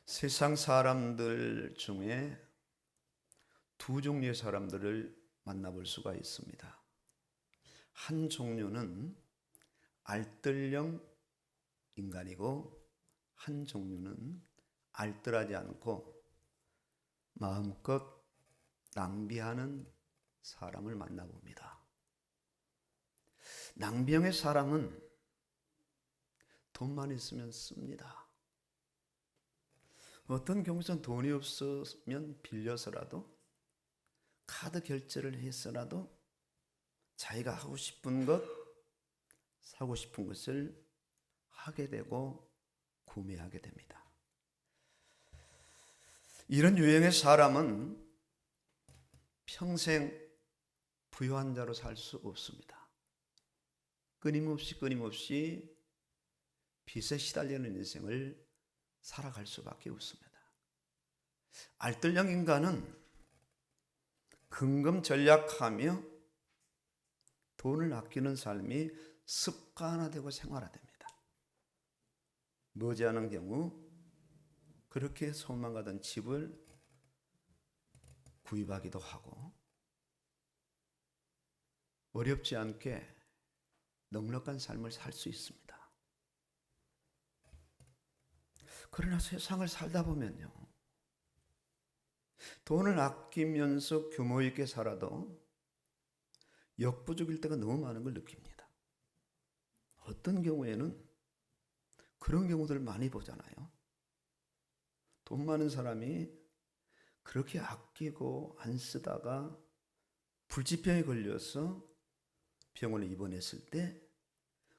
세상 사람들 중에 두 종류의 사람들을 만나볼 수가 있습니다. 한 종류는 알뜰형 인간이고, 한 종류는 알뜰하지 않고 마음껏 낭비하는 사람을 만나봅니다. 낭비형의 사람은 돈만 있으면 씁니다. 어떤 경우선 돈이 없으면 빌려서라도, 카드 결제를 해서라도 자기가 하고 싶은 것, 사고 싶은 것을 하게 되고 구매하게 됩니다. 이런 유형의 사람은 평생 부유한 자로 살 수 없습니다. 끊임없이 빚에 시달리는 인생을 살아갈 수밖에 없습니다. 알뜰형 인간은 근검전략하며 돈을 아끼는 삶이 습관화되고 생활화됩니다. 머지않은 경우 그렇게 소망하던 집을 구입하기도 하고, 어렵지 않게 넉넉한 삶을 살 수 있습니다. 그러나 세상을 살다 보면요, 돈을 아끼면서 규모 있게 살아도 역부족일 때가 너무 많은 걸 느낍니다. 어떤 경우에는 그런 경우들을 많이 보잖아요. 돈 많은 사람이 그렇게 아끼고 안 쓰다가 불치병에 걸려서 병원에 입원했을 때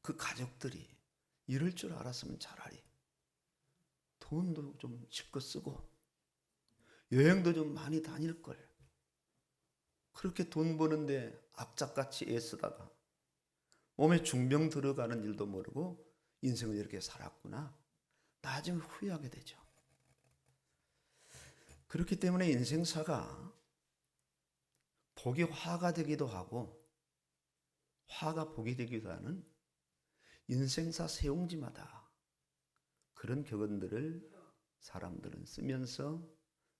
그 가족들이 이럴 줄 알았으면 차라리 돈도 좀 실컷 쓰고 여행도 좀 많이 다닐 걸, 그렇게 돈 버는데 악착같이 애쓰다가 몸에 중병 들어가는 일도 모르고 인생을 이렇게 살았구나, 나중에 후회하게 되죠. 그렇기 때문에 인생사가 복이 화가 되기도 하고 화가 복이 되기도 하는 인생사 세옹지마다 그런 격언들을 사람들은 쓰면서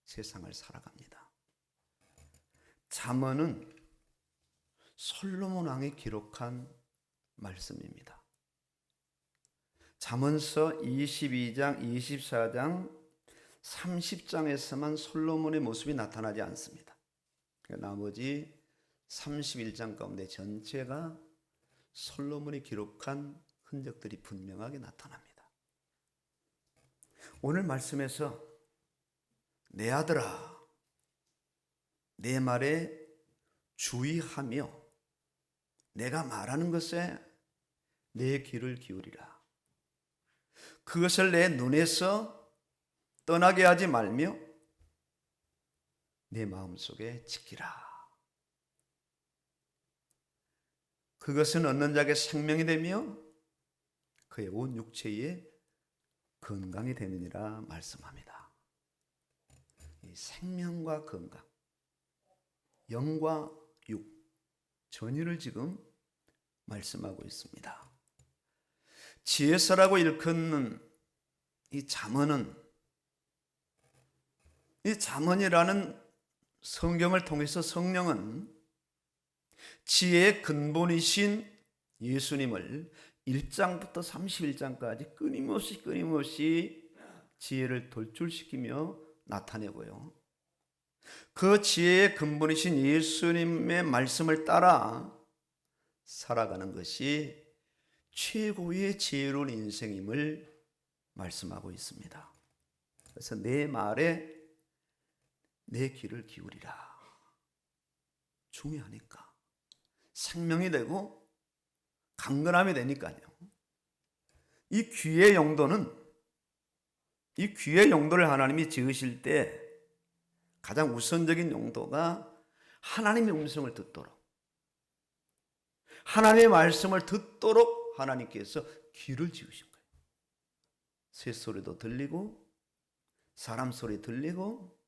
세상을 살아갑니다. 잠언은 솔로몬 왕이 기록한 말씀입니다. 잠언서 22장, 24장, 30장에서만 솔로몬의 모습이 나타나지 않습니다. 나머지 31장 가운데 전체가 솔로몬이 기록한 흔적들이 분명하게 나타납니다. 오늘 말씀에서 내 아들아, 내 말에 주의하며 내가 말하는 것에 내 귀를 기울이라. 그것을 내 눈에서 떠나게 하지 말며 내 마음속에 지키라. 그것은 얻는 자에게 생명이 되며 그의 온 육체에 건강이 되느니라 말씀합니다. 이 생명과 건강, 영과 육, 전의를 지금 말씀하고 있습니다. 지혜서라고 일컫는 이 잠언은, 이 잠언이라는 성경을 통해서 성령은 지혜의 근본이신 예수님을 1장부터 31장까지 끊임없이 지혜를 돌출시키며 나타내고요, 그 지혜의 근본이신 예수님의 말씀을 따라 살아가는 것이 최고의 지혜로운 인생임을 말씀하고 있습니다. 그래서 내 말에 내 귀를 기울이라. 중요하니까. 생명이 되고 강건함이 되니까요. 이 귀의 용도를 하나님이 지으실 때 가장 우선적인 용도가 하나님의 음성을 듣도록, 하나님의 말씀을 듣도록 하나님께서 귀를 지으신 거예요. 새소리도 들리고 사람 소리 들리고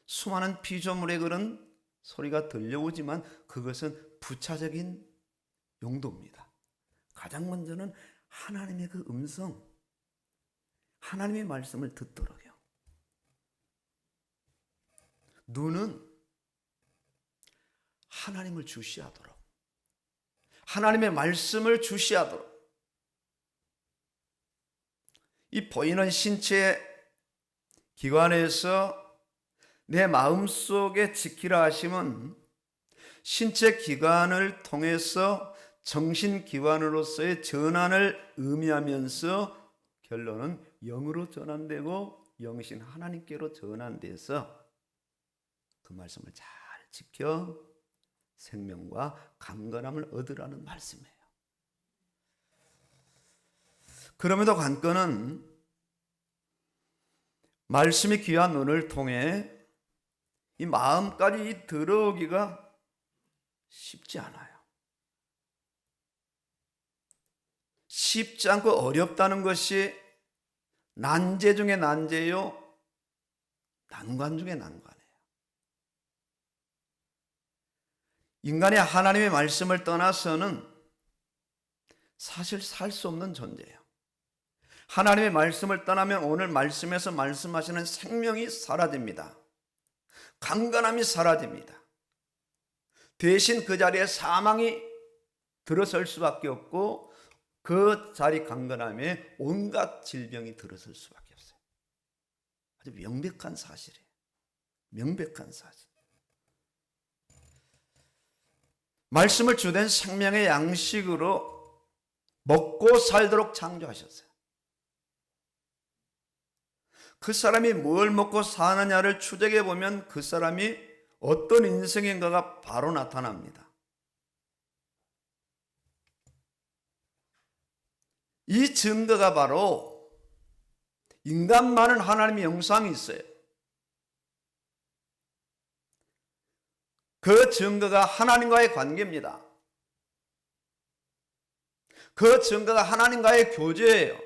수많은 피조물의 그런 소리가 들려오지만 그것은 부차적인 용도입니다. 가장 먼저는 하나님의 그 음성, 하나님의 말씀을 듣도록요. 눈은 하나님을 주시하도록, 하나님의 말씀을 주시하도록, 이 보이는 신체 기관에서 내 마음속에 지키라 하심은 신체 기관을 통해서 정신기관으로서의 전환을 의미하면서 결론은 영으로 전환되고 영신 하나님께로 전환돼서 그 말씀을 잘 지켜 생명과 강건함을 얻으라는 말씀이에요. 그럼에도 관건은 말씀이 귀한 눈을 통해 이 마음까지 들어오기가 쉽지 않아요. 쉽지 않고 어렵다는 것이 난제 중에 난제요, 난관 중에 난관이에요. 인간이 하나님의 말씀을 떠나서는 사실 살 수 없는 존재예요. 하나님의 말씀을 떠나면 오늘 말씀에서 말씀하시는 생명이 사라집니다. 강건함이 사라집니다. 대신 그 자리에 사망이 들어설 수밖에 없고 그 자리 강건함에 온갖 질병이 들어설 수밖에 없어요. 아주 명백한 사실이에요. 명백한 사실. 말씀을 주된 생명의 양식으로 먹고 살도록 창조하셨어요. 그 사람이 뭘 먹고 사느냐를 추적해 보면 그 사람이 어떤 인생인가가 바로 나타납니다. 이 증거가 바로 인간만은 하나님의 영상이 있어요. 그 증거가 하나님과의 관계입니다. 그 증거가 하나님과의 교제예요.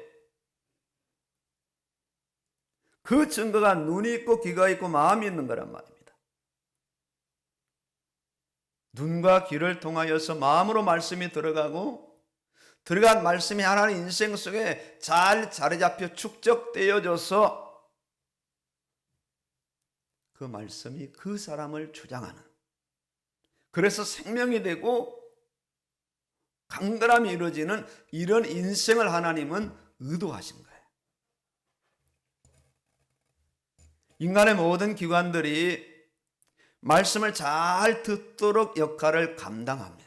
그 증거가 눈이 있고 귀가 있고 마음이 있는 거란 말입니다. 눈과 귀를 통하여서 마음으로 말씀이 들어가고 들어간 말씀이 하나님 인생 속에 잘 자리 잡혀 축적되어져서 그 말씀이 그 사람을 주장하는, 그래서 생명이 되고 강건함이 이루어지는 이런 인생을 하나님은 의도하신 거예요. 인간의 모든 기관들이 말씀을 잘 듣도록 역할을 감당합니다.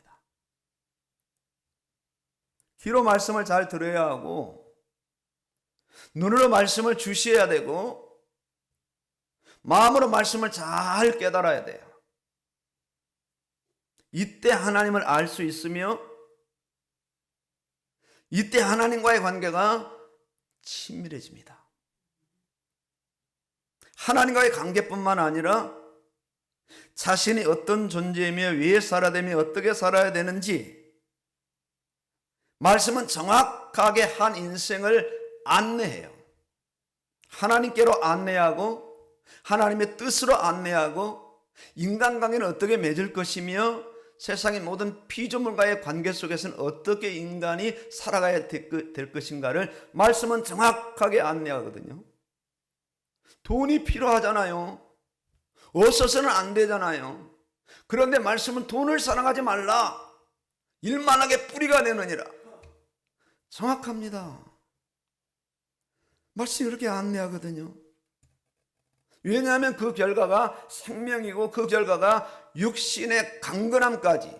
귀로 말씀을 잘 들어야 하고 눈으로 말씀을 주시해야 되고 마음으로 말씀을 잘 깨달아야 돼요. 이때 하나님을 알 수 있으며 이때 하나님과의 관계가 친밀해집니다. 하나님과의 관계뿐만 아니라 자신이 어떤 존재이며 왜 살아야 되며 어떻게 살아야 되는지 말씀은 정확하게 한 인생을 안내해요. 하나님께로 안내하고 하나님의 뜻으로 안내하고 인간관계는 어떻게 맺을 것이며 세상의 모든 피조물과의 관계 속에서는 어떻게 인간이 살아가야 될 것인가를 말씀은 정확하게 안내하거든요. 돈이 필요하잖아요. 없어서는 안 되잖아요. 그런데 말씀은 돈을 사랑하지 말라. 일만하게 뿌리가 되느니라. 정확합니다. 말씀이 이렇게 안내하거든요. 왜냐하면 그 결과가 생명이고 그 결과가 육신의 강건함까지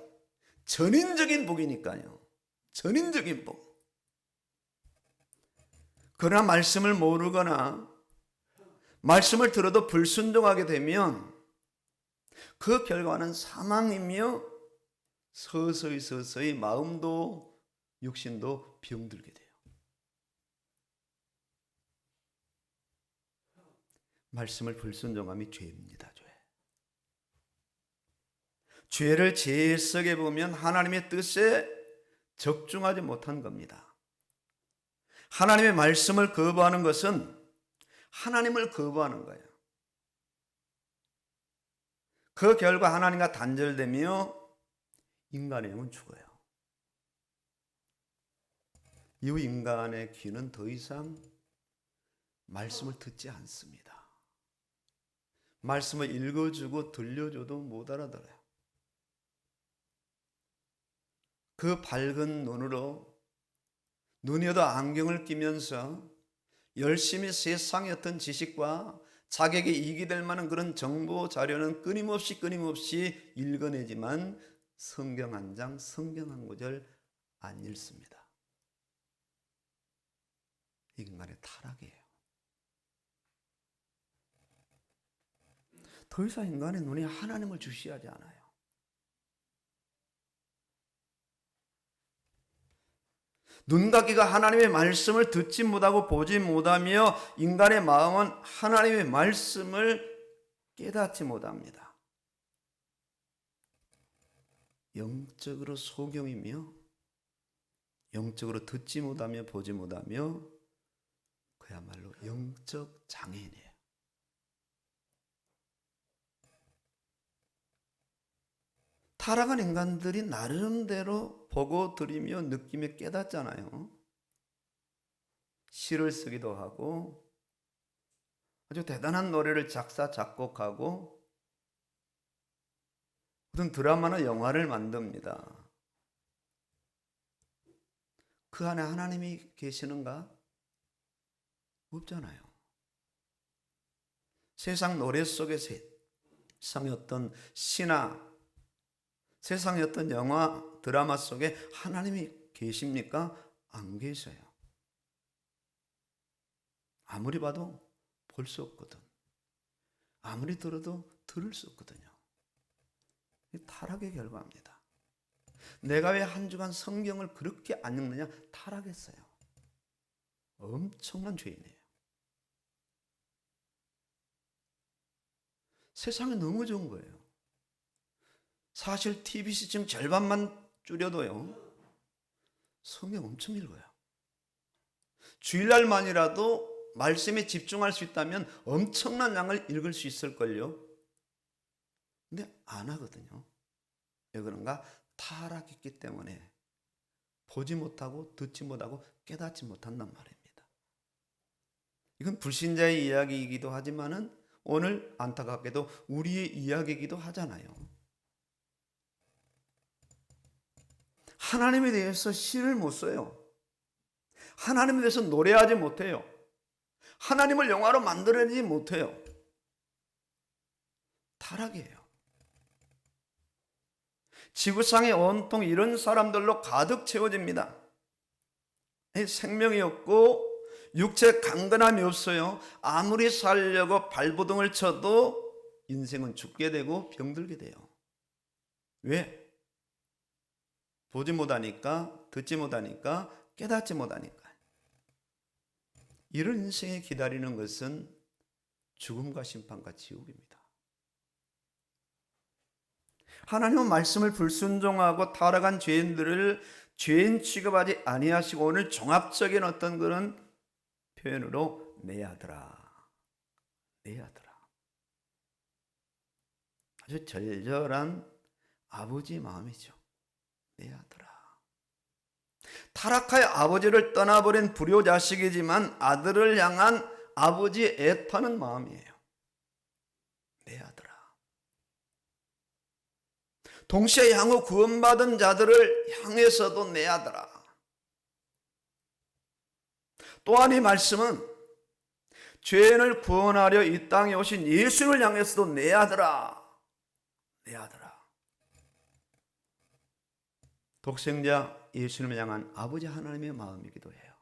전인적인 복이니까요. 전인적인 복. 그러나 말씀을 모르거나 말씀을 들어도 불순종하게 되면 그 결과는 사망이며 서서히 마음도 육신도 병들게 돼요. 말씀을 불순종함이 죄입니다. 죄를 죄의 속에 보면 하나님의 뜻에 적중하지 못한 겁니다. 하나님의 말씀을 거부하는 것은 하나님을 거부하는 거예요. 그 결과 하나님과 단절되며 인간의 영은 죽어요. 이후 인간의 귀는 더 이상 말씀을 듣지 않습니다. 말씀을 읽어주고 들려줘도 못 알아들어요. 그 밝은 눈으로 눈에도 안경을 끼면서 열심히 세상의 어떤 지식과 자격에 이익이 될 만한 그런 정보 자료는 끊임없이 읽어내지만 성경 한 장, 성경 한 구절 안 읽습니다. 이 인간의 타락이에요. 더 이상 인간의 눈에 하나님을 주시하지 않아요. 눈과 귀가 하나님의 말씀을 듣지 못하고 보지 못하며 인간의 마음은 하나님의 말씀을 깨닫지 못합니다. 영적으로 소경이며 영적으로 듣지 못하며 보지 못하며 그야말로 영적 장애인이에요. 타락한 인간들이 나름대로 보고 들으며 느끼며 깨닫잖아요. 시를 쓰기도 하고 아주 대단한 노래를 작사 작곡하고 어떤 드라마나 영화를 만듭니다. 그 안에 하나님이 계시는가? 없잖아요. 세상 노래 속에 세상의 어떤 시나 세상의 어떤 영화, 드라마 속에 하나님이 계십니까? 안 계셔요. 아무리 봐도 볼 수 없거든. 아무리 들어도 들을 수 없거든요. 이 타락의 결과입니다. 내가 왜 한 주간 성경을 그렇게 안 읽느냐? 타락했어요. 엄청난 죄인이에요. 세상이 너무 좋은 거예요. 사실 TV 시청 절반만 줄여도요, 성경 엄청 읽어요. 주일날만이라도 말씀에 집중할 수 있다면 엄청난 양을 읽을 수 있을걸요. 근데 안 하거든요. 왜 그런가? 타락했기 때문에 보지 못하고 듣지 못하고 깨닫지 못한단 말입니다. 이건 불신자의 이야기이기도 하지만은 오늘 안타깝게도 우리의 이야기이기도 하잖아요. 하나님에 대해서 시를 못 써요. 하나님에 대해서 노래하지 못해요. 하나님을 영화로 만들어내지 못해요. 타락이에요. 지구상에 온통 이런 사람들로 가득 채워집니다. 생명이 없고 육체 강건함이 없어요. 아무리 살려고 발버둥을 쳐도 인생은 죽게 되고 병들게 돼요. 왜? 보지 못하니까, 듣지 못하니까, 깨닫지 못하니까. 이런 인생이 기다리는 것은 죽음과 심판과 지옥입니다. 하나님은 말씀을 불순종하고 타락한 죄인들을 죄인 취급하지 아니하시고 오늘 종합적인 어떤 그런 표현으로 내 아들아, 내 아들아. 아주 절절한 아버지 마음이죠. 내 아들아. 타락하여 아버지를 떠나버린 불효자식이지만 아들을 향한 아버지의 애타는 마음이에요. 내 아들아. 동시에 향후 구원받은 자들을 향해서도 내 아들아. 또한 이 말씀은 죄인을 구원하려 이 땅에 오신 예수를 향해서도 내 아들아, 내 아들아. 독생자 예수님을 향한 아버지 하나님의 마음이기도 해요.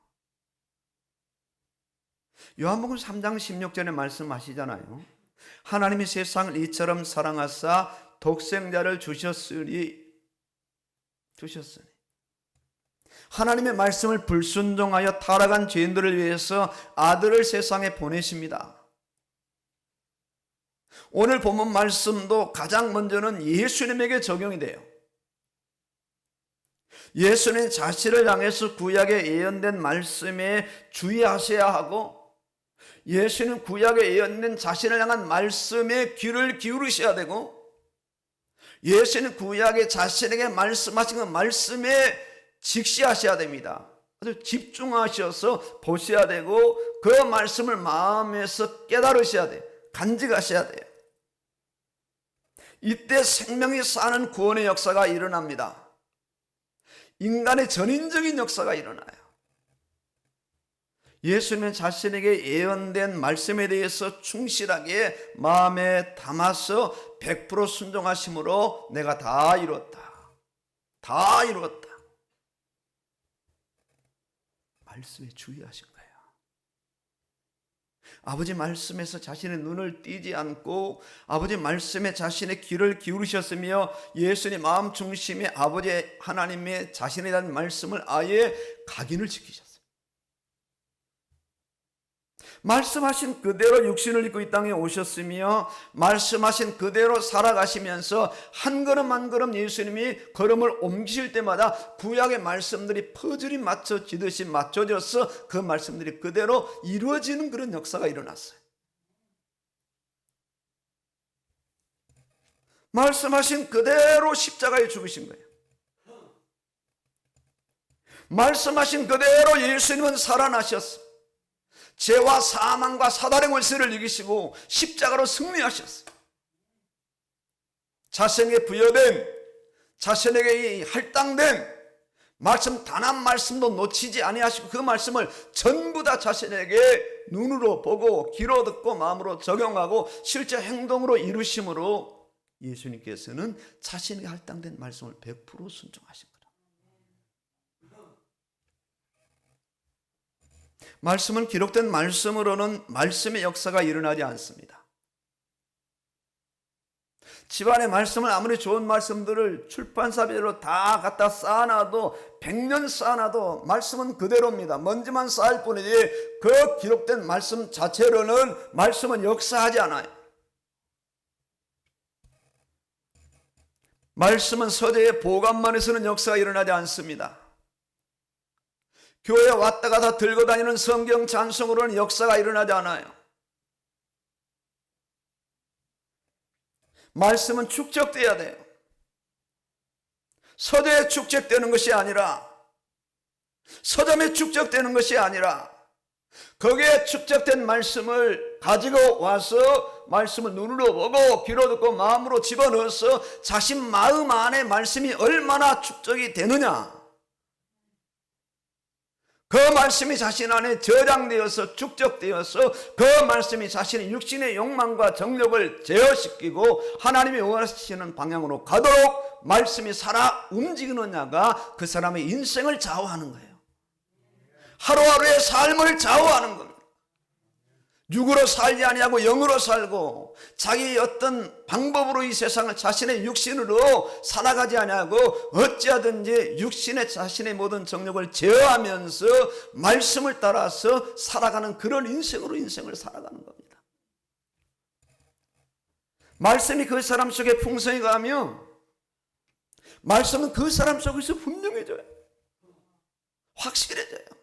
요한복음 3장 16절에 말씀하시잖아요. 하나님이 세상을 이처럼 사랑하사 독생자를 주셨으니 하나님의 말씀을 불순종하여 타락한 죄인들을 위해서 아들을 세상에 보내십니다. 오늘 본문 말씀도 가장 먼저는 예수님에게 적용이 돼요. 예수님 자신을 향해서 구약에 예언된 말씀에 주의하셔야 하고 예수님 구약에 예언된 자신을 향한 말씀에 귀를 기울이셔야 되고 예수님 구약에 자신에게 말씀하신 그 말씀에 직시하셔야 됩니다. 아주 집중하셔서 보셔야 되고 그 말씀을 마음에서 깨달으셔야 돼요. 간직하셔야 돼요. 이때 생명이 사는 구원의 역사가 일어납니다. 인간의 전인적인 역사가 일어나요. 예수님은 자신에게 예언된 말씀에 대해서 충실하게 마음에 담아서 100% 순종하심으로 내가 다 이뤘다. 다 이뤘다. 말씀에 주의하신 거예요. 아버지 말씀에서 자신의 눈을 띄지 않고 아버지 말씀에 자신의 귀를 기울이셨으며 예수님 마음 중심에 아버지 하나님의 자신에 대한 말씀을 아예 각인을 지키셨어요. 말씀하신 그대로 육신을 입고 이 땅에 오셨으며 말씀하신 그대로 살아가시면서 한 걸음 한 걸음 예수님이 걸음을 옮기실 때마다 구약의 말씀들이 퍼즐이 맞춰지듯이 맞춰져서 그 말씀들이 그대로 이루어지는 그런 역사가 일어났어요. 말씀하신 그대로 십자가에 죽으신 거예요. 말씀하신 그대로 예수님은 살아나셨어요. 죄와 사망과 사단의 권세를 이기시고 십자가로 승리하셨어요. 자신에게 부여된, 자신에게 할당된 말씀 단 한 말씀도 놓치지 아니하시고 그 말씀을 전부 다 자신에게 눈으로 보고 귀로 듣고 마음으로 적용하고 실제 행동으로 이루심으로 예수님께서는 자신에게 할당된 말씀을 100% 순종하신 거예요. 말씀은 기록된 말씀으로는 말씀의 역사가 일어나지 않습니다. 집안의 말씀을 아무리 좋은 말씀들을 출판사비로 다 갖다 쌓아놔도 100년 쌓아놔도 말씀은 그대로입니다. 먼지만 쌓일 뿐이지 그 기록된 말씀 자체로는 말씀은 역사하지 않아요. 말씀은 서재의 보관만 해서는 역사가 일어나지 않습니다. 교회에 왔다 갔다 들고 다니는 성경 찬송으로는 역사가 일어나지 않아요. 말씀은 축적돼야 돼요. 서재에 축적되는 것이 아니라, 서점에 축적되는 것이 아니라 거기에 축적된 말씀을 가지고 와서 말씀을 눈으로 보고 귀로 듣고 마음으로 집어넣어서 자신 마음 안에 말씀이 얼마나 축적이 되느냐, 그 말씀이 자신 안에 저장되어서 축적되어서 그 말씀이 자신의 육신의 욕망과 정욕을 제어시키고 하나님이 원하시는 방향으로 가도록 말씀이 살아 움직이느냐가 그 사람의 인생을 좌우하는 거예요. 하루하루의 삶을 좌우하는 겁니다. 육으로 살지 아니하고 영으로 살고 자기 어떤 방법으로 이 세상을 자신의 육신으로 살아가지 아니하고 어찌하든지 육신의 자신의 모든 정욕을 제어하면서 말씀을 따라서 살아가는 그런 인생으로 인생을 살아가는 겁니다. 말씀이 그 사람 속에 풍성히 가면 말씀은 그 사람 속에서 분명해져요. 확실해져요.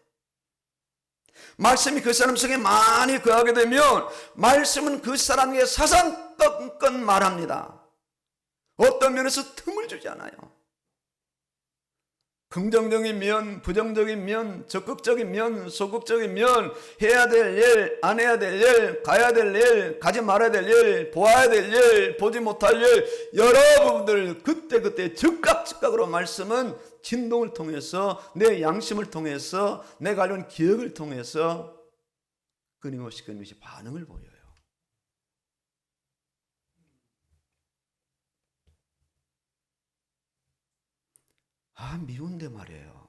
말씀이 그 사람 속에 많이 거하게 되면 말씀은 그 사람에게 사상껏 말합니다. 어떤 면에서 틈을 주지 않아요. 긍정적인 면, 부정적인 면, 적극적인 면, 소극적인 면, 해야 될 일, 안 해야 될 일, 가야 될 일, 가지 말아야 될 일, 보아야 될 일, 보지 못할 일, 여러 부분들 그때그때 즉각즉각으로 말씀은 진동을 통해서 내 양심을 통해서 내 관련 기억을 통해서 끊임없이 반응을 보여요. 미운데 말이에요.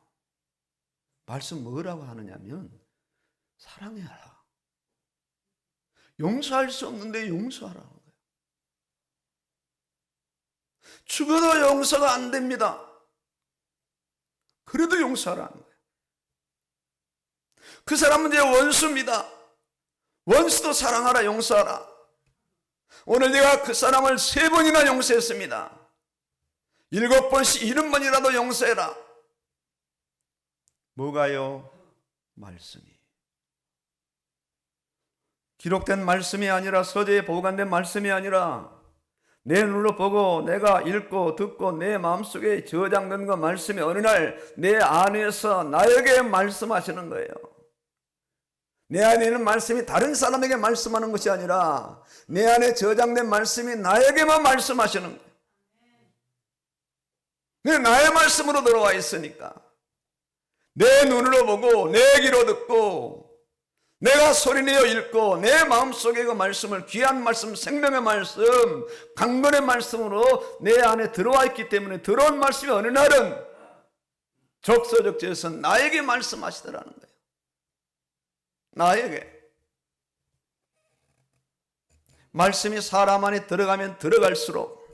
말씀 뭐라고 하느냐면 사랑해라. 용서할 수 없는데 용서하라는 거예요. 죽어도 용서가 안 됩니다. 그래도 용서하라는 거예요. 그 사람은 내 원수입니다. 원수도 사랑하라, 용서하라. 오늘 내가 그 사람을 3번이나 용서했습니다. 7번씩 70번이라도 용서해라. 뭐가요? 말씀이. 기록된 말씀이 아니라 서재에 보관된 말씀이 아니라 내 눈으로 보고 내가 읽고 듣고 내 마음속에 저장된 그 말씀이 어느 날 내 안에서 나에게 말씀하시는 거예요. 내 안에 있는 말씀이 다른 사람에게 말씀하는 것이 아니라 내 안에 저장된 말씀이 나에게만 말씀하시는 거예요. 나의 말씀으로 들어와 있으니까 내 눈으로 보고 내 귀로 듣고 내가 소리내어 읽고 내 마음속에 그 말씀을, 귀한 말씀, 생명의 말씀, 강건의 말씀으로 내 안에 들어와 있기 때문에 들어온 말씀이 어느 날은 적서적지에서 나에게 말씀하시더라는 거예요. 나에게. 말씀이 사람 안에 들어가면 들어갈수록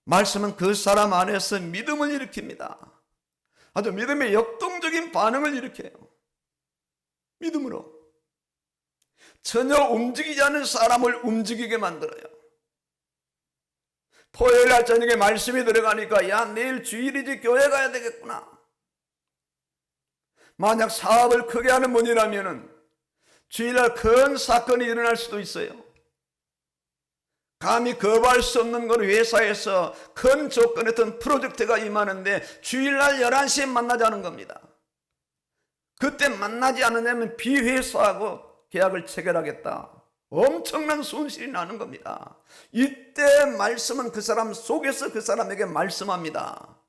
말씀은 그 사람 안에서 믿음을 일으킵니다. 아주 믿음의 역동적인 반응을 일으켜요. 믿음으로. 전혀 움직이지 않은 사람을 움직이게 만들어요. 토요일날 저녁에 말씀이 들어가니까 야, 내일 주일이지 교회 가야 되겠구나. 만약 사업을 크게 하는 분이라면 주일날 큰 사건이 일어날 수도 있어요. 감히 거부할 수 없는 건 회사에서 큰 조건했던 프로젝트가 임하는데 주일날 11시에 만나자는 겁니다. 그때 만나지 않으려면 비회사하고 계약을 체결하겠다. 엄청난 손실이 나는 겁니다. 이때 말씀은 그 사람 속에서 그 사람에게 말씀합니다.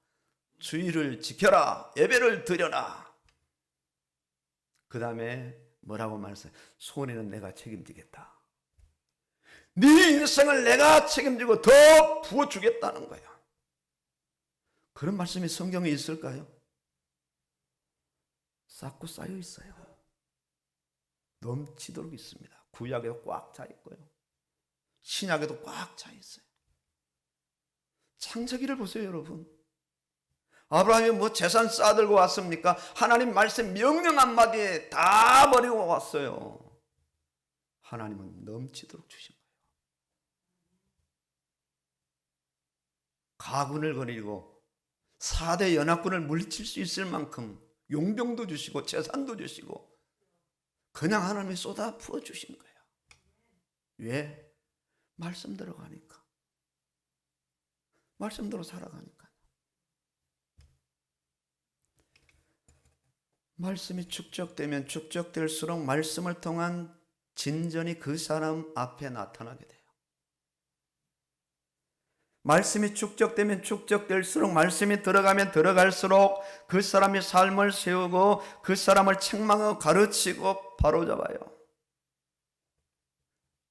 주의를 지켜라. 예배를 드려라. 그 다음에 뭐라고 말씀해요? 손해는 내가 책임지겠다. 네 인생을 내가 책임지고 더 부어주겠다는 거예요. 그런 말씀이 성경에 있을까요? 쌓고 쌓여 있어요. 넘치도록 있습니다. 구약에도 꽉 차 있고요. 신약에도 꽉 차 있어요. 창세기를 보세요, 여러분. 아브라함이 뭐 재산 쌓아들고 왔습니까? 하나님 말씀 명령 한마디에 다 버리고 왔어요. 하나님은 넘치도록 주신 거예요. 가군을 거느리고 4대 연합군을 물리칠 수 있을 만큼 용병도 주시고 재산도 주시고 그냥 하나님이 쏟아 부어 주신 거예요. 왜? 말씀대로 가니까. 말씀대로 살아가니까. 말씀이 축적되면 축적될수록 말씀을 통한 진전이 그 사람 앞에 나타나게 돼요. 말씀이 축적되면 축적될수록, 말씀이 들어가면 들어갈수록 그 사람이 삶을 세우고 그 사람을 책망하고 가르치고 바로잡아요.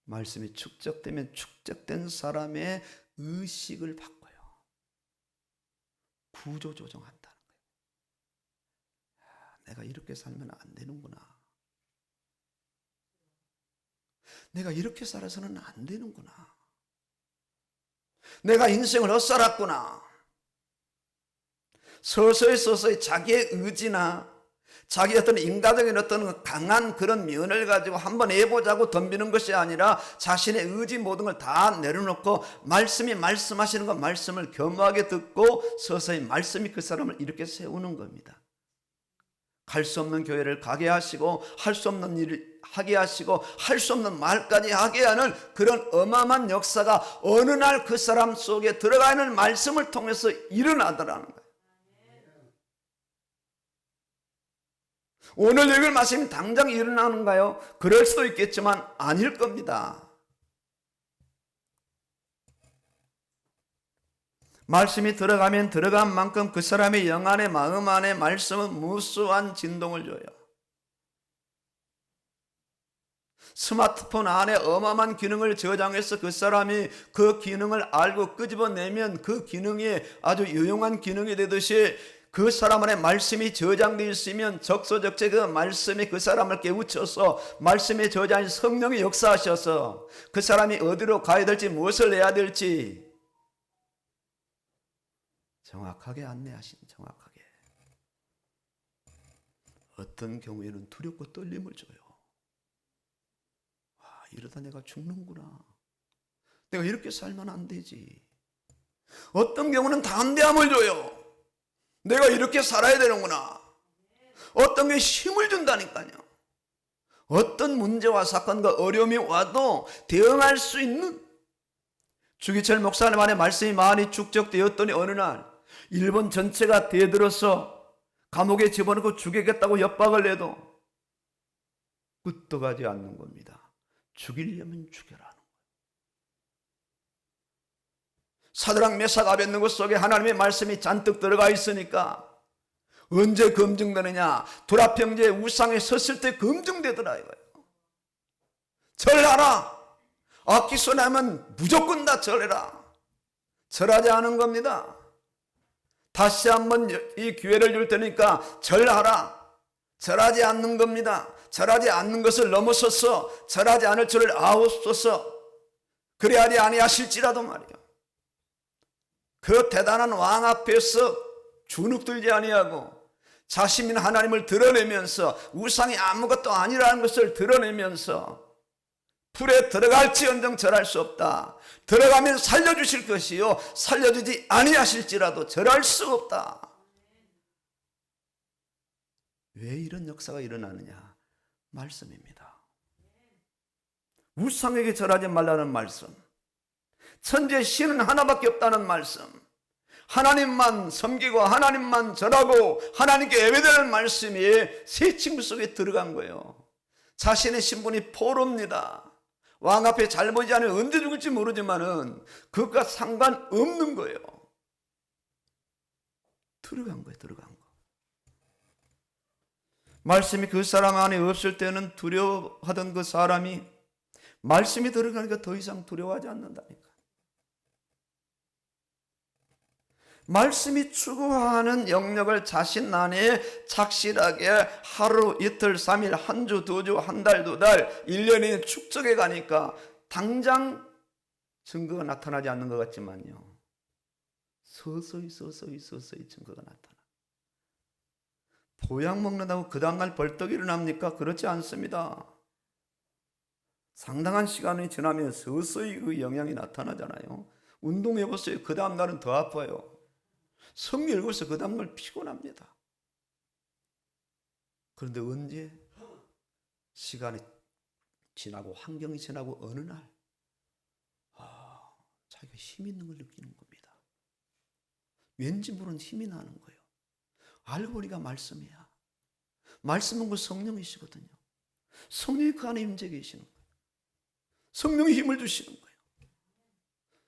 말씀이 축적되면 축적된 사람의 의식을 바꿔요. 구조조정한다는 거예요. 내가 이렇게 살면 안 되는구나. 내가 이렇게 살아서는 안 되는구나. 내가 인생을 헛살았구나. 서서히 자기의 의지나 자기 어떤 인간적인 어떤 강한 그런 면을 가지고 한번 해보자고 덤비는 것이 아니라 자신의 의지 모든 걸 다 내려놓고 말씀이 말씀하시는 것, 말씀을 겸허하게 듣고 서서히 말씀이 그 사람을 이렇게 세우는 겁니다. 갈 수 없는 교회를 가게 하시고 할 수 없는 일을 하게 하시고 할 수 없는 말까지 하게 하는 그런 어마어마한 역사가 어느 날 그 사람 속에 들어가 있는 말씀을 통해서 일어나더라는 거예요. 오늘 읽을 말씀이 당장 일어나는가요? 그럴 수도 있겠지만 아닐 겁니다. 말씀이 들어가면 들어간 만큼 그 사람의 영 안에 마음 안에 말씀은 무수한 진동을 줘요. 스마트폰 안에 어마어마한 기능을 저장해서 그 사람이 그 기능을 알고 끄집어내면 그 기능이 아주 유용한 기능이 되듯이 그 사람 안에 말씀이 저장되어 있으면 적소적재 그 말씀이 그 사람을 깨우쳐서 말씀에 저장한 성령이 역사하셔서 그 사람이 어디로 가야 될지 무엇을 해야 될지 정확하게 안내하신, 정확하게. 어떤 경우에는 두렵고 떨림을 줘요. 와, 이러다 내가 죽는구나. 내가 이렇게 살면 안 되지. 어떤 경우는 담대함을 줘요. 내가 이렇게 살아야 되는구나. 어떤 게 힘을 준다니까요. 어떤 문제와 사건과 어려움이 와도 대응할 수 있는. 주기철 목사님 안에 말씀이 많이 축적되었더니 어느 날 일본 전체가 대들어서 감옥에 집어넣고 죽이겠다고 협박을 해도 끄떡하지 않는 겁니다. 죽이려면 죽여라. 사드락 메삭 아벳느고 속에 하나님의 말씀이 잔뜩 들어가 있으니까 언제 검증되느냐? 두라평지에 우상에 섰을 때 검증되더라 이거예요. 절하라. 악기 소리하면 무조건 다 절해라. 절하지 않은 겁니다. 다시 한번 이 기회를 줄 테니까 절하라. 절하지 않는 겁니다. 절하지 않는 것을 넘어서서 절하지 않을 줄을 아옵소서. 그래야지 아니하실지라도 말이요. 그 대단한 왕 앞에서 주눅들지 아니하고 자신인 하나님을 드러내면서 우상이 아무것도 아니라는 것을 드러내면서 불에 들어갈지언정 절할 수 없다. 들어가면 살려주실 것이요 살려주지 아니하실지라도 절할 수 없다. 왜 이런 역사가 일어나느냐? 말씀입니다. 우상에게 절하지 말라는 말씀, 천지의 신은 하나밖에 없다는 말씀, 하나님만 섬기고 하나님만 절하고 하나님께 예배드리는 말씀이 새 친구 속에 들어간 거예요. 자신의 신분이 포로입니다. 왕 앞에 잘 보지 않으면 언제 죽을지 모르지만은 그것과 상관없는 거예요. 들어간 거예요. 들어간 거. 말씀이 그 사람 안에 없을 때는 두려워하던 그 사람이 말씀이 들어가니까 더 이상 두려워하지 않는다니까. 말씀이 추구하는 영역을 자신 안에 착실하게 하루, 이틀, 3일, 한 주, 2주, 한 달, 2달, 1년에 축적해 가니까 당장 증거가 나타나지 않는 것 같지만요. 서서히 증거가 나타나. 보약 먹는다고 그 다음날 벌떡 일어납니까? 그렇지 않습니다. 상당한 시간이 지나면 서서히 그 영향이 나타나잖아요. 운동해보세요. 그 다음날은 더 아파요. 성경 읽어서 그 다음날 피곤합니다. 그런데 언제? 시간이 지나고 환경이 지나고 어느 날 자기가 힘 있는 걸 느끼는 겁니다. 왠지 모르는 힘이 나는 거예요. 알고 보니까 말씀이야. 말씀은 그 성령이시거든요. 성령이 그 안에 임재 계시는 거예요. 성령이 힘을 주시는 거예요.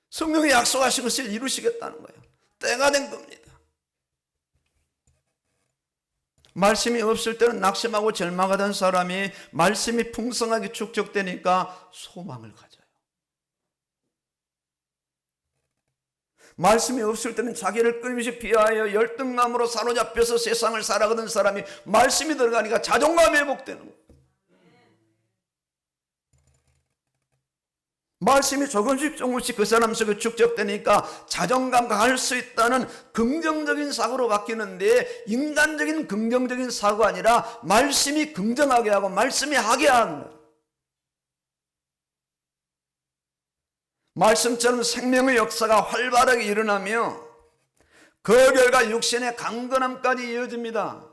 성령이 약속하신 것을 이루시겠다는 거예요. 때가 된 겁니다. 말씀이 없을 때는 낙심하고 절망하던 사람이 말씀이 풍성하게 축적되니까 소망을 가져요. 말씀이 없을 때는 자기를 끊임없이 비하여 열등감으로 사로잡혀서 세상을 살아가던 사람이 말씀이 들어가니까 자존감이 회복되는 거예요. 말씀이 조금씩 그 사람 속에 축적되니까 자존감과 할 수 있다는 긍정적인 사고로 바뀌는데, 인간적인 긍정적인 사고가 아니라 말씀이 긍정하게 하고 말씀이 하게 하는 거예요. 말씀처럼 생명의 역사가 활발하게 일어나며 그 결과 육신의 강건함까지 이어집니다.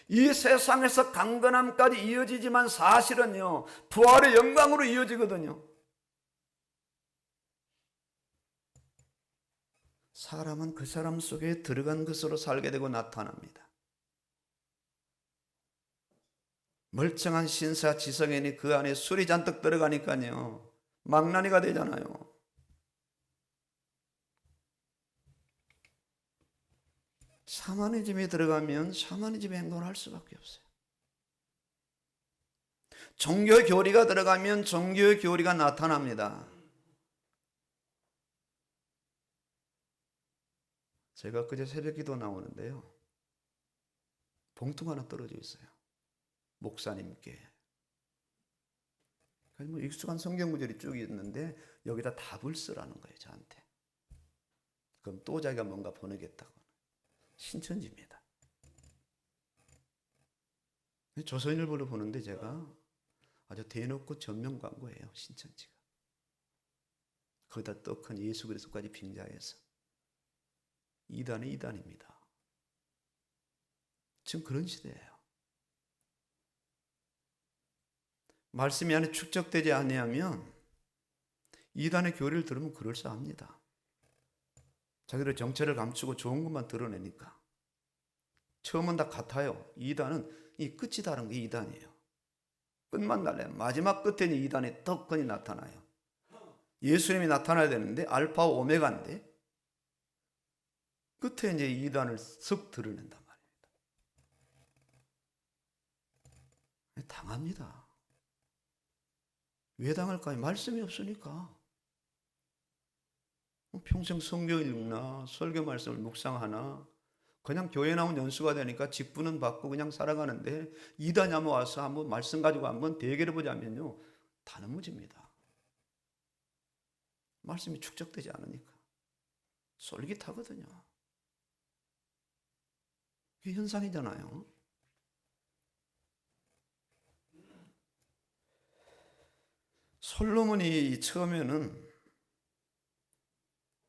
이 세상에서 강건함까지 이어지지만 사실은요, 부활의 영광으로 이어지거든요. 사람은 그 사람 속에 들어간 것으로 살게 되고 나타납니다. 멀쩡한 신사 지성인이 그 안에 술이 잔뜩 들어가니까요, 망나니가 되잖아요. 샤머니즘에 들어가면 샤머니즘 행동을 할 수밖에 없어요. 종교 교리가 들어가면 종교의 교리가 나타납니다. 제가 그제 새벽기도 나오는데요, 봉투가 하나 떨어져 있어요. 목사님께. 뭐 익숙한 성경 구절이 쭉 있는데 여기다 답을 쓰라는 거예요, 저한테. 그럼 또 자기가 뭔가 보내겠다고. 신천지입니다. 조선일보를 보는데 제가 아주 대놓고 전면 광고예요, 신천지가. 거기다 또 큰 예수 그리스도까지 빙자해서 이단의 이단입니다. 지금 그런 시대예요. 말씀이 안에 축적되지 아니하면 이단의 교리를 들으면 그럴싸합니다. 자기들 정체를 감추고 좋은 것만 드러내니까. 처음은 다 같아요. 이단은 이 끝이 다른 게 이단이에요. 끝만 날래요. 마지막 끝에는 이단의 덕건이 나타나요. 예수님이 나타나야 되는데 알파와 오메가인데 끝에 이제 이단을 쓱 드러낸단 말입니다. 당합니다. 왜 당할까요? 말씀이 없으니까. 평생 성경 읽나 설교 말씀을 묵상하나 그냥 교회 나온 연수가 되니까 직분은 받고 그냥 살아가는데 이단이 한번 와서 한번 말씀 가지고 한번 대결해 보자면요 다 넘어집니다. 말씀이 축적되지 않으니까 솔깃하거든요. 그게 현상이잖아요. 솔로몬이 처음에는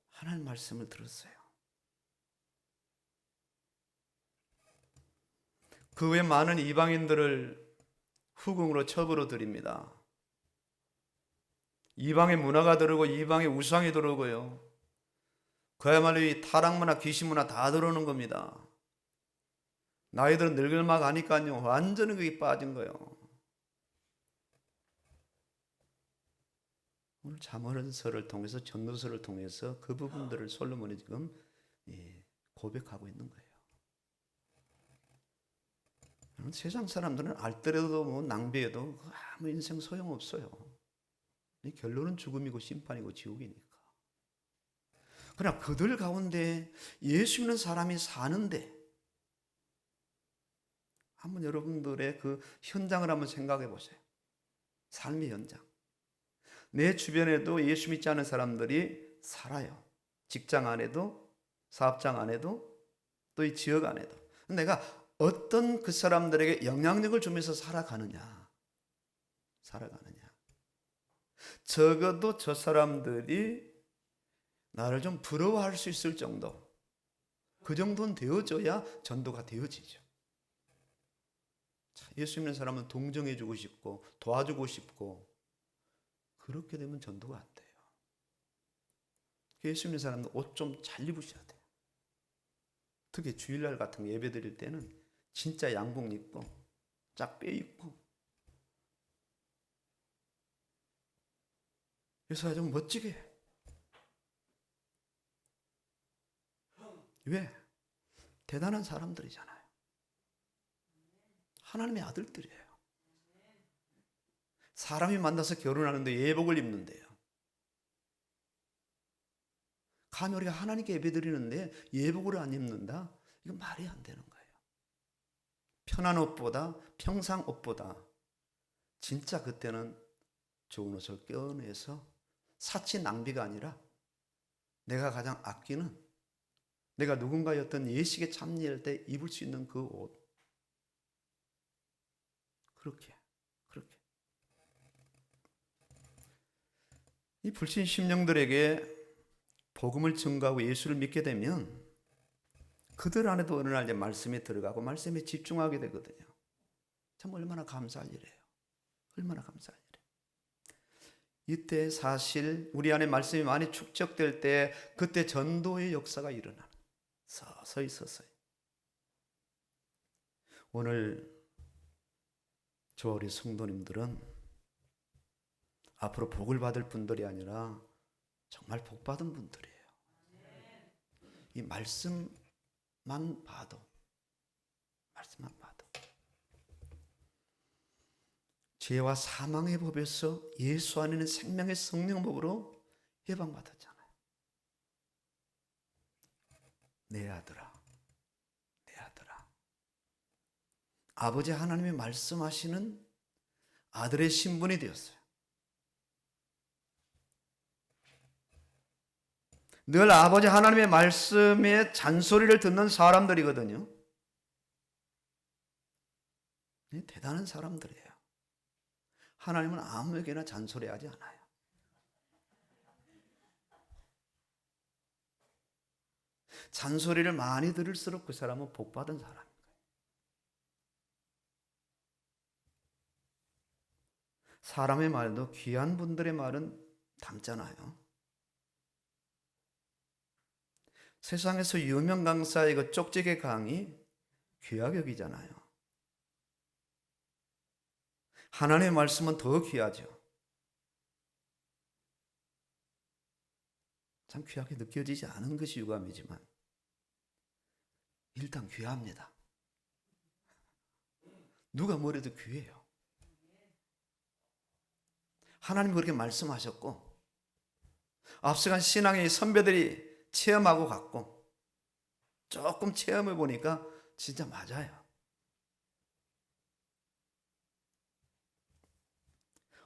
하나님 말씀을 들었어요. 그 외 많은 이방인들을 후궁으로 첩으로 들입니다. 이방의 문화가 들어오고 이방의 우상이 들어오고요. 그야말로 이 타락문화, 귀신문화 다 들어오는 겁니다. 나이들은 늙을만 하니까요 완전히 그게 빠진 거예요. 오늘 잠언서를 통해서 전도서를 통해서 그 부분들을 솔로몬이 지금 고백하고 있는 거예요. 세상 사람들은 알더라도 뭐 낭비해도 아무 인생 소용없어요. 결론은 죽음이고 심판이고 지옥이니까. 그러나 그들 가운데 예수 믿는 사람이 사는데 한번 여러분들의 그 현장을 한번 생각해 보세요. 삶의 현장. 내 주변에도 예수 믿지 않은 사람들이 살아요. 직장 안에도, 사업장 안에도, 또 이 지역 안에도. 내가 어떤 그 사람들에게 영향력을 주면서 살아가느냐. 적어도 저 사람들이 나를 좀 부러워할 수 있을 정도. 그 정도는 되어져야 전도가 되어지죠. 예수 믿는 사람은 동정해주고 싶고 도와주고 싶고 그렇게 되면 전도가 안 돼요. 예수 믿는 사람은 옷 좀 잘 입으셔야 돼요. 특히 주일날 같은 예배 드릴 때는 진짜 양복 입고 쫙 빼입고 그래서 좀 멋지게. 왜? 대단한 사람들이잖아요. 하나님의 아들들이에요. 사람이 만나서 결혼하는데 예복을 입는데요. 감히 우리가 하나님께 예배드리는데 예복을 안 입는다? 이건 말이 안 되는 거예요. 편한 옷보다 평상 옷보다 진짜 그때는 좋은 옷을 껴내서 사치 낭비가 아니라 내가 가장 아끼는 내가 누군가의 어떤 예식에 참여할 때 입을 수 있는 그 옷. 그렇게. 이 불신 심령들에게 복음을 증거하고 예수를 믿게 되면 그들 안에도 어느 날 이제 말씀에 들어가고 말씀에 집중하게 되거든요. 참 얼마나 감사할 일이에요. 얼마나 감사할 일이에요. 이때 사실 우리 안에 말씀이 많이 축적될 때 그때 전도의 역사가 일어나는 서서히. 오늘 저와 우리 성도님들은 앞으로 복을 받을 분들이 아니라 정말 복 받은 분들이에요. 이 말씀만 봐도 죄와 사망의 법에서 예수 안에는 생명의 성령 법으로 해방받았잖아요. 내 아들아. 아버지 하나님이 말씀하시는 아들의 신분이 되었어요. 늘 아버지 하나님의 말씀에 잔소리를 듣는 사람들이거든요. 대단한 사람들이에요. 하나님은 아무에게나 잔소리하지 않아요. 잔소리를 많이 들을수록 그 사람은 복받은 사람인 거예요. 사람의 말도 귀한 분들의 말은 담잖아요. 세상에서 유명 강사의 그 쪽지게 강의 귀하게 여기잖아요. 하나님의 말씀은 더 귀하죠. 참 귀하게 느껴지지 않은 것이 유감이지만 일단 귀합니다. 누가 뭐래도 귀해요. 하나님 그렇게 말씀하셨고 앞서간 신앙의 선배들이 체험하고 갔고 조금 체험해 보니까 진짜 맞아요.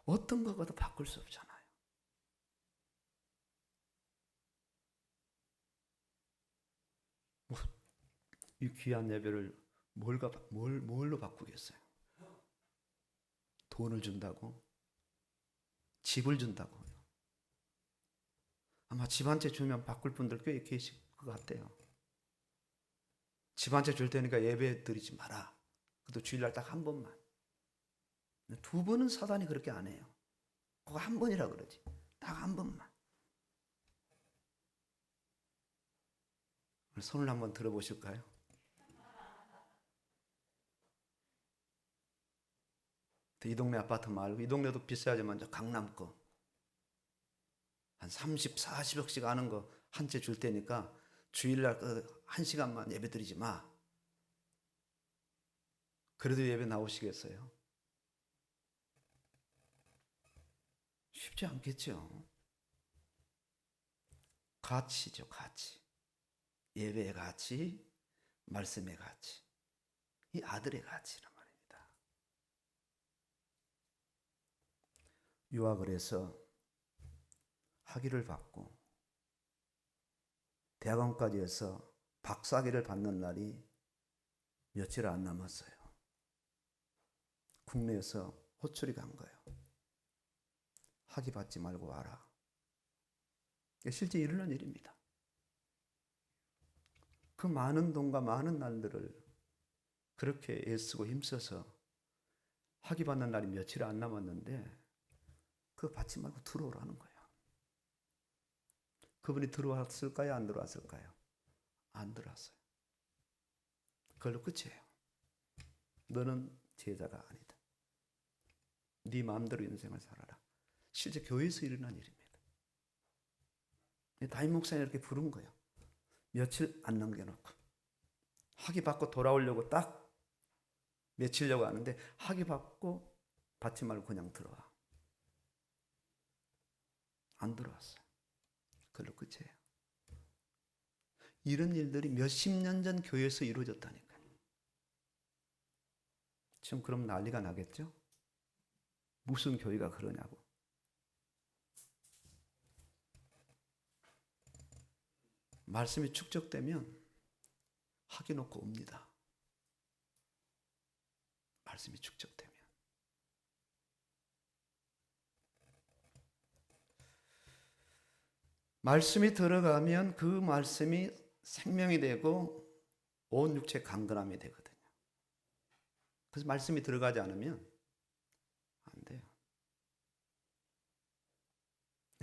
어떤 것과도 바꿀 수 없잖아요. 이 귀한 예배를 뭘로 바꾸겠어요? 돈을 준다고? 집을 준다고? 아마 집 한 채 주면 바꿀 분들 꽤 계실 것 같아요. 집 한 채 줄 테니까 예배 드리지 마라. 그것도 주일날 딱 한 번만. 두 번은 사단이 그렇게 안 해요. 그거 한 번이라 그러지. 딱 한 번만. 손을 한번 들어보실까요? 이 동네 아파트 말고 이 동네도 비싸지만 저 강남 거 한 30, 40억씩 하는 거 한 채 줄 테니까 주일날 한 시간만 예배 드리지 마. 그래도 예배 나오시겠어요? 쉽지 않겠죠. 가치죠, 가치. 예배의 가치, 말씀의 가치. 이 아들의 가치란 말입니다. 유학을 해서 학위를 받고 대학원까지 해서 박사학위를 받는 날이 며칠 안 남았어요. 국내에서 호출이 간 거예요. 학위 받지 말고 와라. 실제 일어난 일입니다. 그 많은 돈과 많은 날들을 그렇게 애쓰고 힘써서 학위 받는 날이 며칠 안 남았는데 그거 받지 말고 들어오라는 거예요. 그분이 들어왔을까요? 안 들어왔을까요? 안 들어왔어요. 그걸로 끝이에요. 너는 제자가 아니다. 네 마음대로 인생을 살아라. 실제 교회에서 일어난 일입니다. 담임 목사님 이렇게 부른 거예요. 며칠 안 남겨놓고 학위 받고 돌아오려고 딱 며칠려고 하는데 학위 받고 받지 말고 그냥 들어와. 안 들어왔어요. 그걸로 끝이에요. 이런 일들이 몇십 년 전 교회에서 이루어졌다니까요. 지금 그럼 난리가 나겠죠? 무슨 교회가 그러냐고. 말씀이 축적되면 학위 놓고 옵니다. 말씀이 축적되면. 말씀이 들어가면 그 말씀이 생명이 되고 온 육체 강건함이 되거든요. 그래서 말씀이 들어가지 않으면 안 돼요.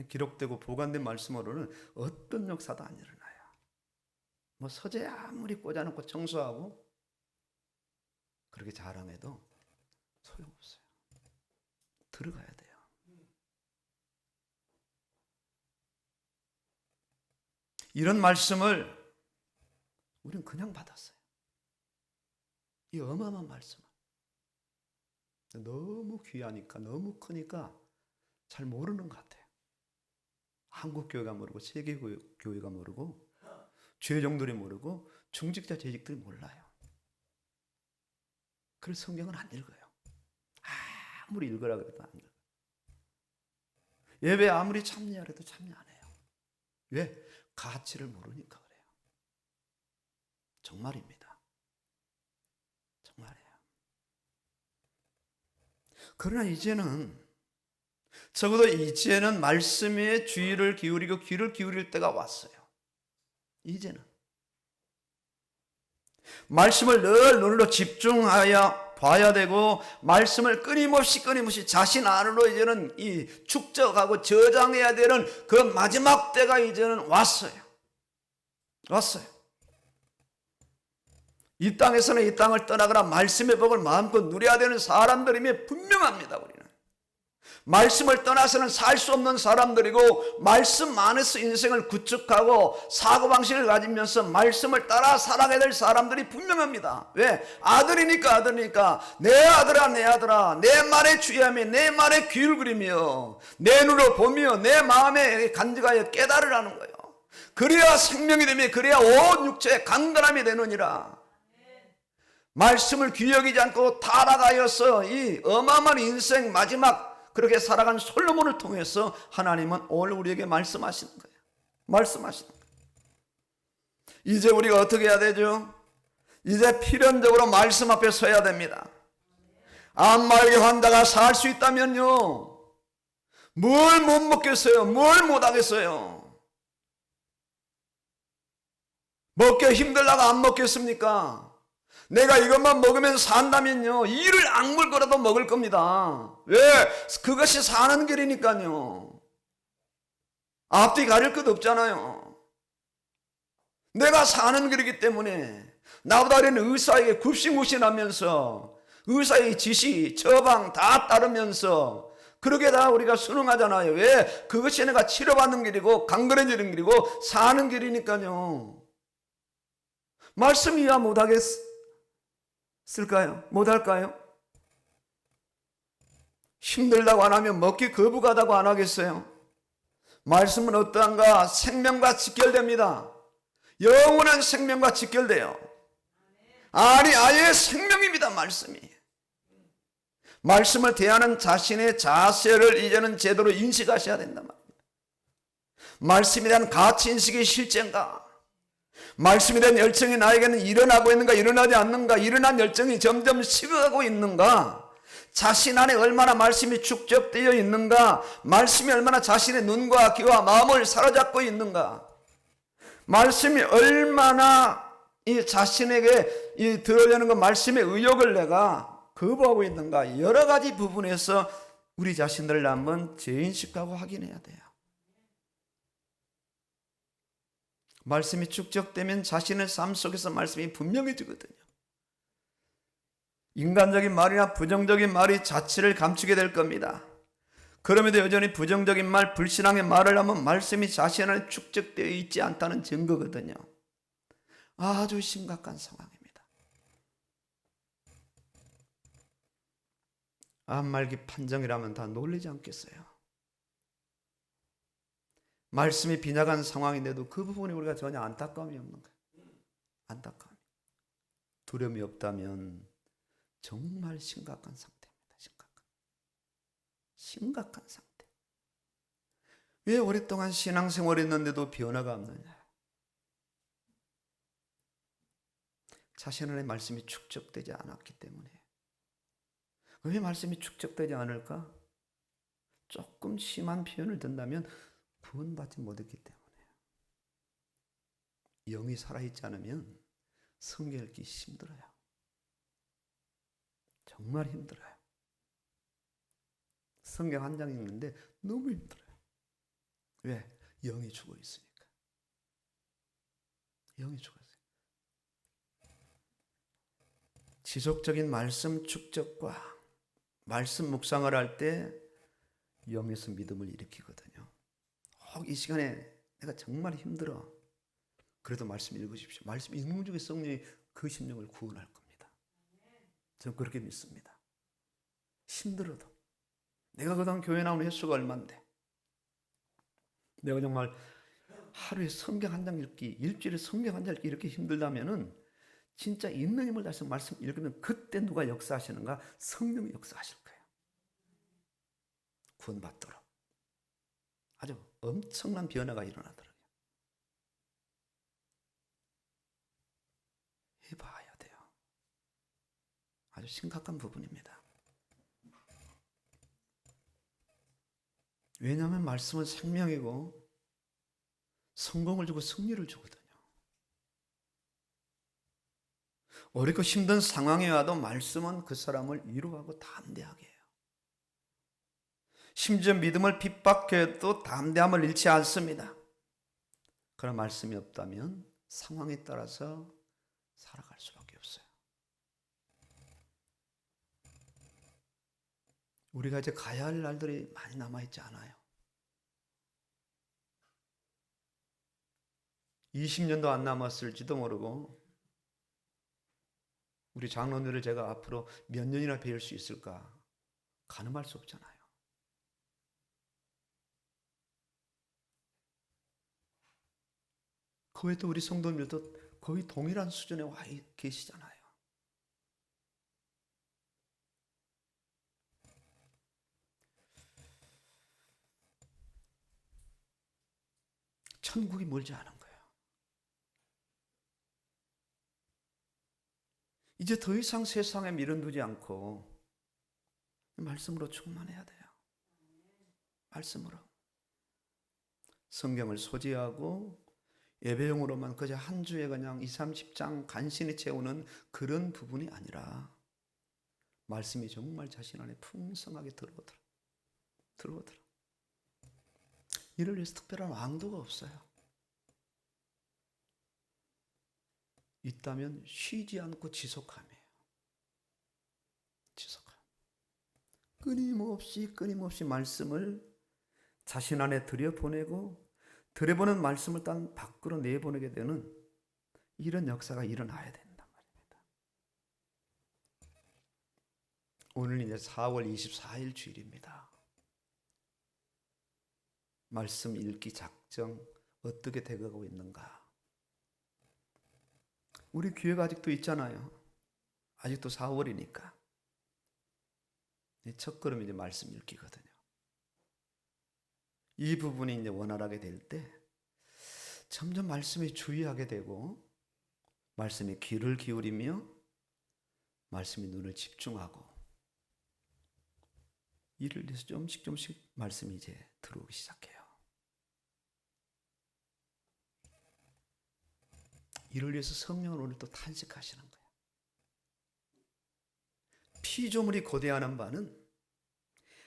기록되고 보관된 말씀으로는 어떤 역사도 안 일어나요. 뭐 서재 아무리 꽂아놓고 청소하고 그렇게 자랑해도 소용없어요. 들어가야 돼요. 이런 말씀을 우리는 그냥 받았어요. 이 어마어마한 말씀을. 너무 귀하니까, 너무 크니까 잘 모르는 것 같아요. 한국 교회가 모르고, 세계 교회가 모르고, 죄종들이 모르고, 중직자 재직들이 몰라요. 그래서 성경은 안 읽어요. 아무리 읽으라 그래도 안 읽어요. 예배 아무리 참여하래도 참여 안 해요. 왜? 가치를 모르니까 그래요. 정말입니다. 정말이에요. 그러나 이제는 적어도 이제는 말씀에 주의를 기울이고 귀를 기울일 때가 왔어요. 이제는 말씀을 늘 눈으로 집중하여 봐야 되고 말씀을 끊임없이 자신 안으로 이제는 이 축적하고 저장해야 되는 그 마지막 때가 이제는 왔어요. 이 땅에서는 이 땅을 떠나거나 말씀의 복을 마음껏 누려야 되는 사람들임이 분명합니다. 우리는 말씀을 떠나서는 살 수 없는 사람들이고, 말씀 안에서 인생을 구축하고 사고방식을 가지면서 말씀을 따라 살아가야 될 사람들이 분명합니다. 왜? 아들이니까 내 아들아 내 아들아 내 말에 주의하며 내 말에 귀를 기울이며 내 눈으로 보며 내 마음에 간직하여 깨달으라는 거예요. 그래야 생명이 되며 그래야 온 육체의 강건함이 되느니라. 말씀을 귀히 여기지 않고 타락하여서 이 어마어마한 인생 마지막 그렇게 살아간 솔로몬을 통해서 하나님은 오늘 우리에게 말씀하시는 거예요. 말씀하시는 거예요. 이제 우리가 어떻게 해야 되죠? 이제 필연적으로 말씀 앞에 서야 됩니다. 암말기 환자가 살 수 있다면요, 뭘 못 먹겠어요? 뭘 못 하겠어요? 먹기 힘들다고 안 먹겠습니까? 내가 이것만 먹으면 산다면요, 이를 악물고라도 먹을 겁니다. 왜? 그것이 사는 길이니까요. 앞뒤 가릴 것 없잖아요. 내가 사는 길이기 때문에 나보다 어린 의사에게 굽신굽신하면서 의사의 지시, 처방 다 따르면서 그렇게 다 우리가 순응하잖아요. 왜? 그것이 내가 치료받는 길이고 강건해지는 길이고 사는 길이니까요. 말씀이야 못하겠을까요? 못할까요? 힘들다고 안 하면 먹기 거부가다고 안 하겠어요? 말씀은 어떠한가? 생명과 직결됩니다. 영원한 생명과 직결돼요. 아니, 아예 생명입니다. 말씀이. 말씀을 대하는 자신의 자세를 이제는 제대로 인식하셔야 된단 말입니다. 말씀에 대한 가치인식이 실제인가? 말씀에 대한 열정이 나에게는 일어나고 있는가, 일어나지 않는가, 일어난 열정이 점점 식어가고 있는가, 자신 안에 얼마나 말씀이 축적되어 있는가, 말씀이 얼마나 자신의 눈과 귀와 마음을 사로잡고 있는가, 말씀이 얼마나 이 자신에게 이 들어오려는 그 말씀의 의욕을 내가 거부하고 있는가, 여러 가지 부분에서 우리 자신들을 한번 재인식하고 확인해야 돼요. 말씀이 축적되면 자신의 삶 속에서 말씀이 분명해지거든요. 인간적인 말이나 부정적인 말이 자취를 감추게 될 겁니다. 그럼에도 여전히 부정적인 말, 불신앙의 말을 하면 말씀이 자신 안에 축적되어 있지 않다는 증거거든요. 아주 심각한 상황입니다. 암말기 판정이라면 다 놀라지 않겠어요? 말씀이 빈약한 상황인데도 그 부분에 우리가 전혀 안타까움이 없는 거예요. 안타까움. 두려움이 없다면 정말 심각한 상태입니다. 심각한 상태. 왜 오랫동안 신앙생활을 했는데도 변화가 없느냐? 자신 안에 말씀이 축적되지 않았기 때문에. 왜 말씀이 축적되지 않을까? 조금 심한 표현을 든다면 구원받지 못했기 때문에. 영이 살아있지 않으면 성경 읽기 힘들어요. 정말 힘들어요. 성경 한 장 읽는데 너무 힘들어요. 왜? 영이 죽어 있으니까. 영이 죽어 있어요. 지속적인 말씀 축적과 말씀 묵상을 할 때 영에서 믿음을 일으키거든요. 이 시간에 내가 정말 힘들어. 그래도 말씀 읽으십시오. 말씀 읽는 중에 성령이 그 심령을 구원할 겁니다. 저는 그렇게 믿습니다. 힘들어도. 내가 그동안 교회 나오는 횟수가 얼만데, 내가 정말 하루에 성경 한 장 읽기, 일주일에 성경 한 장 읽기 이렇게 힘들다면은 진짜 있는 힘을 다해서 말씀 읽으면 그때 누가 역사하시는가? 성령이 역사하실 거예요. 구원받도록. 아주 엄청난 변화가 일어나더라고요. 해봐야 돼요. 아주 심각한 부분입니다. 왜냐하면 말씀은 생명이고 성공을 주고 승리를 주거든요. 어렵고 힘든 상황에 와도 말씀은 그 사람을 위로하고 담대하게 해요. 심지어 믿음을 핍박해도 담대함을 잃지 않습니다. 그런 말씀이 없다면 상황에 따라서 살아갈 수밖에 없어요. 우리가 이제 가야 할 날들이 많이 남아있지 않아요. 20년도 안 남았을지도 모르고 우리 장로님들을 제가 앞으로 몇 년이나 뵐 수 있을까 가늠할 수 없잖아요. 그 외에 또 우리 성도님들도 거의 동일한 수준에 와 계시잖아요. 천국이 멀지 않은 거예요. 이제 더 이상 세상에 미련두지 않고 말씀으로 충만해야 돼요. 말씀으로. 성경을 소지하고 예배용으로만 그저 한 주에 그냥 2, 30장 간신히 채우는 그런 부분이 아니라 말씀이 정말 자신 안에 풍성하게 들어오더라. 이를 위해서 특별한 왕도가 없어요. 있다면 쉬지 않고 지속함이에요. 지속함. 끊임없이 말씀을 자신 안에 들여보내고 들여보낸 말씀을 땅 밖으로 내보내게 되는 이런 역사가 일어나야 된단 말입니다. 오늘 이제 4월 24일 주일입니다. 말씀 읽기 작정 어떻게 돼가고 있는가? 우리 교회가 아직도 있잖아요. 아직도 4월이니까. 첫 걸음이 이제 말씀 읽기거든요. 이 부분이 이제 원활하게 될 때 점점 말씀에 주의하게 되고 말씀에 귀를 기울이며 말씀에 눈을 집중하고 이를 위해서 조금씩 말씀이 이제 들어오기 시작해요. 이를 위해서 성령은 오늘 또 탄식하시는 거예요. 피조물이 고대하는 바는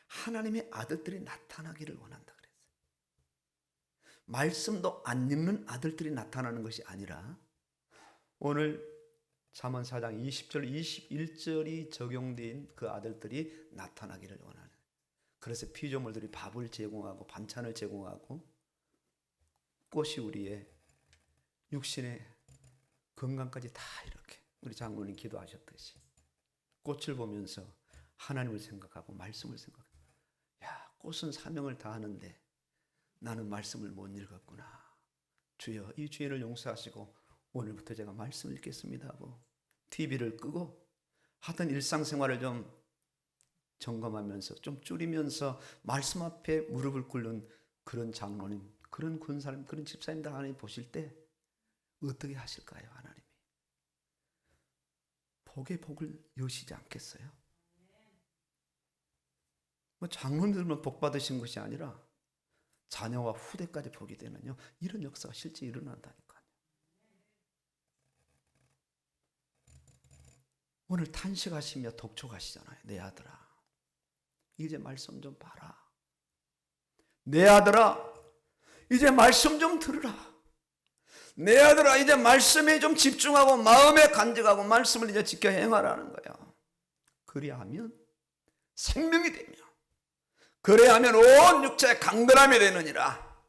하나님의 아들들이 나타나기를 원한다 그랬어요. 말씀도 안 읽는 아들들이 나타나는 것이 아니라 오늘 잠언 4장 20절 21절이 적용된 그 아들들이 나타나기를 원하는. 그래서 피조물들이 밥을 제공하고 반찬을 제공하고 꽃이 우리의 육신의 건강까지 다 이렇게 우리 장로님 기도하셨듯이 꽃을 보면서 하나님을 생각하고 말씀을 생각하고, 야, 꽃은 사명을 다하는데 나는 말씀을 못 읽었구나. 주여 이 죄를 용서하시고 오늘부터 제가 말씀을 읽겠습니다 하고 TV를 끄고 하던 일상생활을 좀 점검하면서 좀 줄이면서 말씀 앞에 무릎을 꿇는 그런 장로님, 그런 군사님, 그런 집사님들 하나님 보실 때 어떻게 하실까요? 하나님이 복에 복을 여시지 않겠어요? 뭐 장로님들만 복 받으신 것이 아니라 자녀와 후대까지 복이 되는요, 이런 역사가 실제 일어난다니까요. 오늘 탄식하시며 독촉하시잖아요. 내 아들아, 이제 말씀 좀 봐라. 내 아들아, 이제 말씀 좀 들으라. 내 아들아, 이제 말씀에 좀 집중하고 마음에 간직하고 말씀을 이제 지켜 행하라는 거예요. 그리하면 생명이 되며 그래야면 온 육체의 강건함이 되느니라.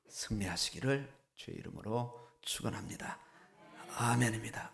승리하시기를 주의 이름으로 축원합니다. 아멘입니다.